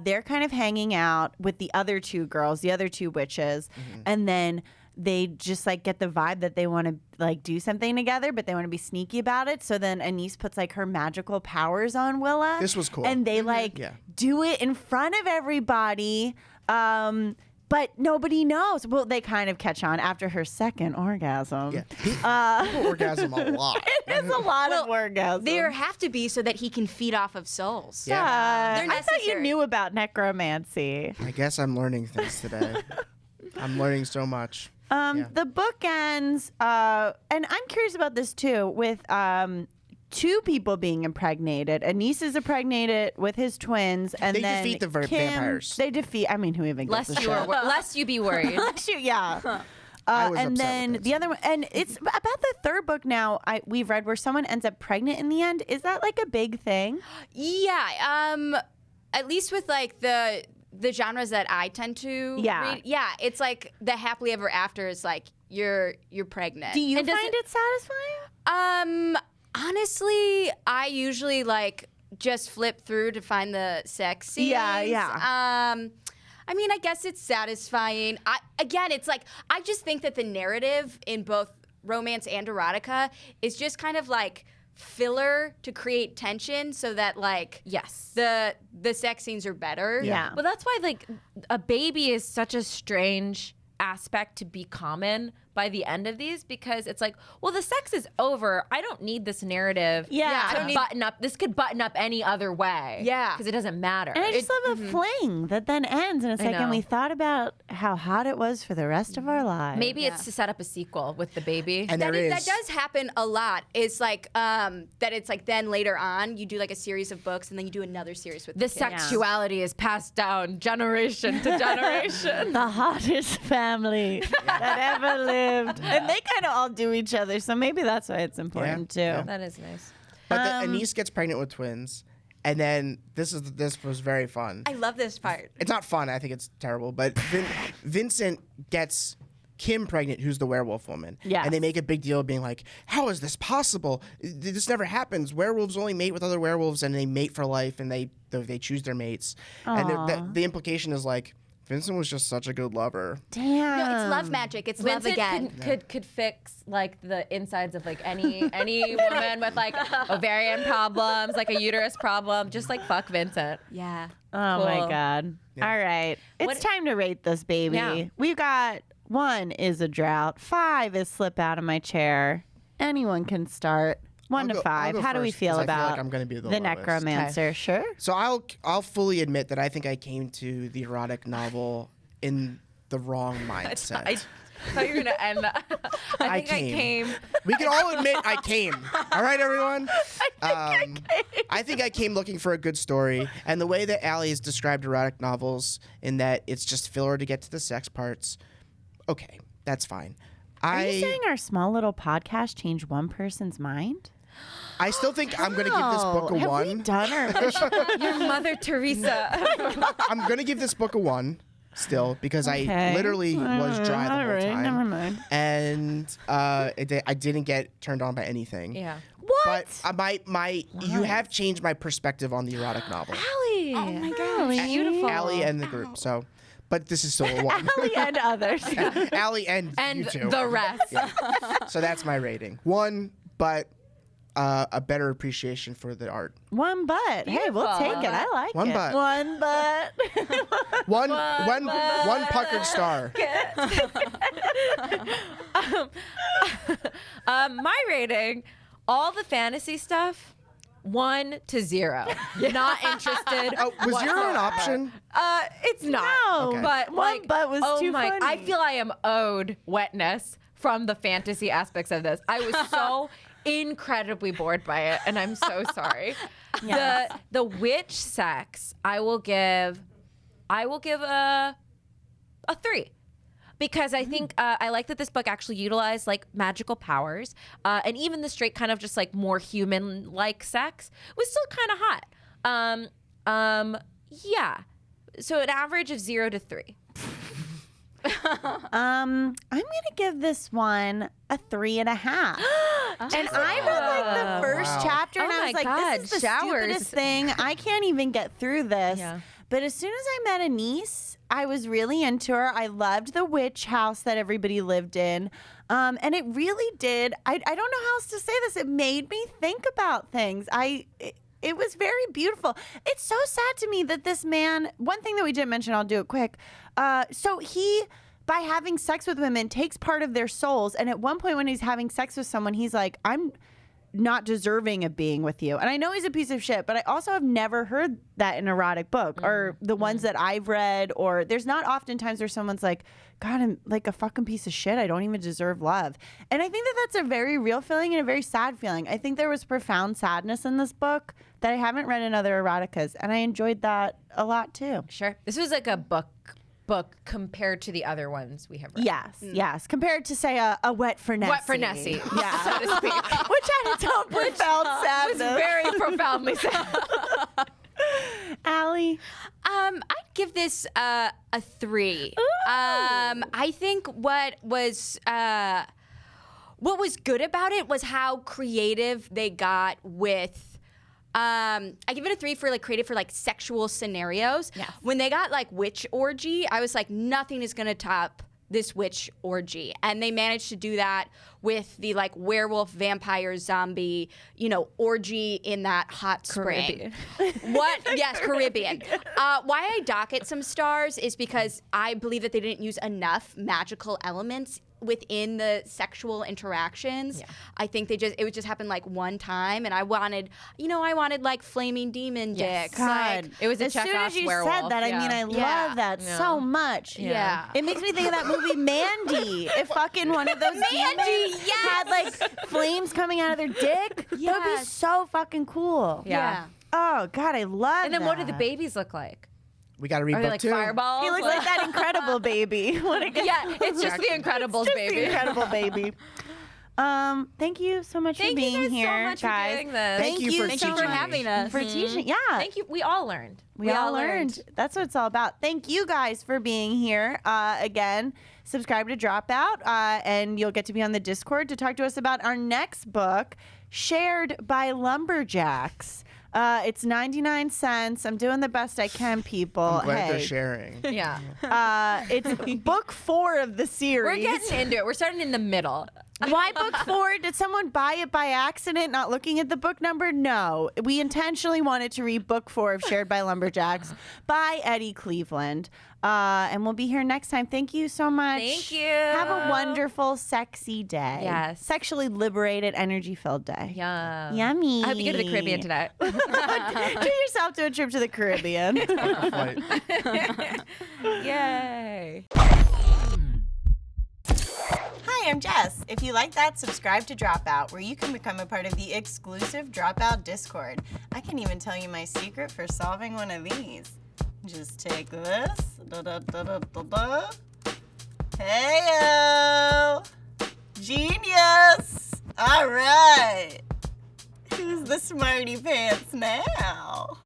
S1: They're kind of hanging out with the other 2 girls, the other 2 witches, and then they just like get the vibe that they want to like do something together, but they want to be sneaky about it. So then Anise puts like her magical powers on Willa.
S3: This was cool.
S1: And they like
S3: Yeah.
S1: do it in front of everybody. But nobody knows. Well, they kind of catch on after her second orgasm.
S3: Yeah. People orgasm a lot.
S1: It's a lot of orgasms.
S4: There have to be so that he can feed off of souls.
S3: Yeah.
S4: They're
S1: I thought you
S4: necessary.
S1: knew about necromancy.
S3: I guess I'm learning things today. I'm learning so much. Yeah.
S1: The book ends, and I'm curious about this too, with 2 people being impregnated. Anise is impregnated with his twins, and
S3: They
S1: then
S3: defeat the
S1: Kim,
S3: vampires.
S1: They defeat. I mean, who even gives a shit?
S2: Lest you be worried.
S1: Yeah.
S3: I was
S1: And
S3: upset
S1: then
S3: with
S1: the other one, and it's about the 3rd book now we've read where someone ends up pregnant in the end. Is that like a big thing?
S4: Yeah, at least with like the genres that I tend to read. Yeah, it's like the happily ever after is like you're pregnant.
S1: Do you
S4: And does
S1: find it satisfying?
S4: Honestly, I usually just flip through to find the sex scenes.
S1: Yeah.
S4: I mean, I guess it's satisfying. It's I just think that the narrative in both romance and erotica is just kind of filler to create tension so that
S2: Yes.
S4: the sex scenes are better.
S1: Yeah.
S2: Well, that's why a baby is such a strange aspect to be common by the end of these, because it's well, the sex is over. I don't need this narrative.
S1: Yeah.
S2: To button up. This could button up any other way.
S4: Yeah.
S2: Because it doesn't matter.
S1: And I just love a fling that then ends, and it's
S2: I
S1: and
S2: know.
S1: we thought about how hot it was for the rest of our lives.
S2: Maybe it's to set up a sequel with the baby.
S3: And
S4: That
S3: there is.
S4: does happen a lot. It's that it's then later on you do a series of books and then you do another series with
S2: the
S4: kid.
S2: sexuality is passed down generation to generation.
S1: the hottest family that ever lived, and they kind of all do each other, so maybe that's why it's important too.
S3: Yeah.
S2: That is nice.
S3: But Anise gets pregnant with twins, and then this was very fun.
S4: I love this part.
S3: It's not fun. I think it's terrible. But Vincent gets Kim pregnant, who's the werewolf woman.
S1: Yes.
S3: And they make a big deal of being like, how is this possible? This never happens. Werewolves only mate with other werewolves, and they mate for life, and they choose their mates. And the implication is Vincent was just such a good lover.
S1: Damn.
S4: No, it's love magic. It's love
S2: Vincent
S4: again.
S2: could fix the insides of any woman with ovarian problems, a uterus problem. Just fuck Vincent.
S4: Yeah.
S1: Oh
S2: Cool.
S1: my God. All right. It's
S2: What-
S1: time to rate this baby.
S2: Yeah.
S1: We've got 1 is a drought. 5 is slip out of my chair. Anyone can start. 1 to
S3: I'll
S1: 5.
S3: go
S1: How do we
S3: first,
S1: feel
S3: 'cause I feel
S1: about
S3: like I'm gonna be the lowest.
S1: Necromancer? Sure.
S3: So I'll fully admit that I think I came to the erotic novel in the wrong mindset.
S2: I thought you were gonna end that. I think I came.
S3: We can all admit I came. All right, everyone? I think I came looking for a good story. And the way that Allie has described erotic novels, in that it's just filler to get to the sex parts, okay, that's fine.
S1: Are you saying our small little podcast changed one person's mind?
S3: I still think I'm going to give this book a
S1: Have
S3: 1.
S1: we done our
S2: Your Mother Teresa.
S3: I'm going to give this book a 1 still, because I literally was dry the
S1: All
S3: whole
S1: right,
S3: time.
S1: never mind.
S3: And I didn't get turned on by anything.
S2: Yeah.
S1: What?
S3: But you have changed my perspective on the erotic novel.
S2: Allie.
S1: Oh my God.
S2: Beautiful.
S3: Allie and the group. So, but this is still a 1.
S1: Allie and others.
S3: Allie and you
S2: And
S3: two.
S2: the rest.
S3: So that's my rating. 1, but a better appreciation for the art.
S1: 1 butt. Hey, we'll take it. I like
S3: 1
S1: it.
S3: butt.
S1: 1 butt.
S3: One puckered star.
S2: My rating, all the fantasy stuff, 1 to 0. Not interested.
S3: Oh, was 0 an
S2: whatsoever.
S3: option?
S2: It's not.
S1: No,
S3: Okay.
S2: But
S1: One butt was too funny.
S2: I feel I am owed wetness from the fantasy aspects of this. I was so incredibly bored by it, and I'm so sorry.
S1: Yes.
S2: The witch sex, I will give a 3. Because I think I like that this book actually utilized magical powers, and even the straight kind of just more human-like sex was still kind of hot. Yeah. So an average of 0 to 3.
S1: I'm gonna give this one a 3.5. And I read the first
S2: Wow.
S1: chapter, and
S2: Oh
S1: I was
S2: my
S1: like,
S2: God,
S1: "This is the
S2: showers.
S1: stupidest thing. I can't even get through this."
S2: Yeah.
S1: But as soon as I met Anise, I was really into her. I loved the witch house that everybody lived in, and it really did. I don't know how else to say this. It made me think about things. It was very beautiful. It's so sad to me that this man, one thing that we didn't mention, I'll do it quick. So he, by having sex with women, takes part of their souls. And at one point when he's having sex with someone, he's like, I'm not deserving of being with you. And I know he's a piece of shit, but I also have never heard that in an erotic book or the ones that I've read, or there's not often times where someone's like, God, I'm like a fucking piece of shit. I don't even deserve love. And I think that that's a very real feeling and a very sad feeling. I think there was profound sadness in this book that I haven't read in other eroticas. And I enjoyed that a lot too.
S2: Sure. This was like a book compared to the other ones we have read.
S1: Yes. Compared to, say, a Wet for Nessie.
S2: Wet for Nessie,
S1: Yeah.
S2: so to speak.
S1: Which had its own profound
S2: was
S1: sadness.
S2: very profoundly sad.
S1: Allie?
S4: I'd give this a 3. I think what what was good about it was how creative they got with. I give it a 3 for like creative for like sexual scenarios.
S2: Yes.
S4: When they got like witch orgy, I was like, nothing is gonna top this witch orgy, and they managed to do that with the like werewolf, vampire, zombie, orgy in that hot spring. What? Yes, Caribbean. Why I dock it some stars is because I believe that they didn't use enough magical elements within the sexual interactions.
S2: Yeah.
S4: I think it would just happen like one time, and I wanted like flaming demon dicks.
S1: God,
S4: Like,
S2: It was a
S1: as soon
S2: Chekhov's
S1: as you
S2: werewolf.
S1: said that, I mean, I
S4: Yeah.
S1: love that so much.
S4: yeah.
S1: It makes me think of that movie Mandy. If fucking one of those demons had like flames coming out of their dick, that would be
S4: Yes.
S1: so fucking cool.
S2: Yeah.
S1: Oh God, I love.
S2: And then what do the
S1: that.
S2: babies look like?
S3: We got to read
S2: Are they
S3: book
S2: like
S3: 2.
S2: fireballs?
S1: He looks like that Incredible baby. What a good
S2: Yeah, it's just the Incredibles,
S1: just
S2: baby.
S1: the Incredible baby. Thank you so much for
S2: Thank
S1: being
S2: you guys
S1: here,
S2: so much
S1: guys.
S2: for doing this.
S3: Thank you for
S4: Thank you
S3: teaching
S4: for
S3: me.
S4: having us.
S1: For teaching. Yeah.
S2: Thank you. We all learned.
S1: We all learned. That's what it's all about. Thank you guys for being here. Again, subscribe to Dropout, and you'll get to be on the Discord to talk to us about our next book, Shared by Lumberjacks. It's 99 cents. I'm doing the best I can, people.
S3: I'm glad
S1: hey.
S3: they're sharing.
S2: Yeah.
S1: It's book 4 of the series.
S2: We're getting into it. We're starting in the middle.
S1: Why book 4? Did someone buy it by accident, not looking at the book number? No. We intentionally wanted to read book 4 of Shared by Lumberjacks by Eddie Cleveland. And we'll be here next time. Thank you so much.
S2: Thank you.
S1: Have a wonderful, sexy day.
S2: Yes.
S1: Sexually liberated, energy-filled day.
S2: Yum.
S1: Yummy.
S2: I hope you go to the Caribbean tonight.
S1: Treat yourself to a trip to the Caribbean.
S3: Flight.
S2: Yay.
S1: Hi, I'm Jess. If you like that, subscribe to Dropout, where you can become a part of the exclusive Dropout Discord. I can even tell you my secret for solving one of these. Just take this. Da-da-da-da-da-da. Heyo! Genius! All right. Who's the smarty pants now?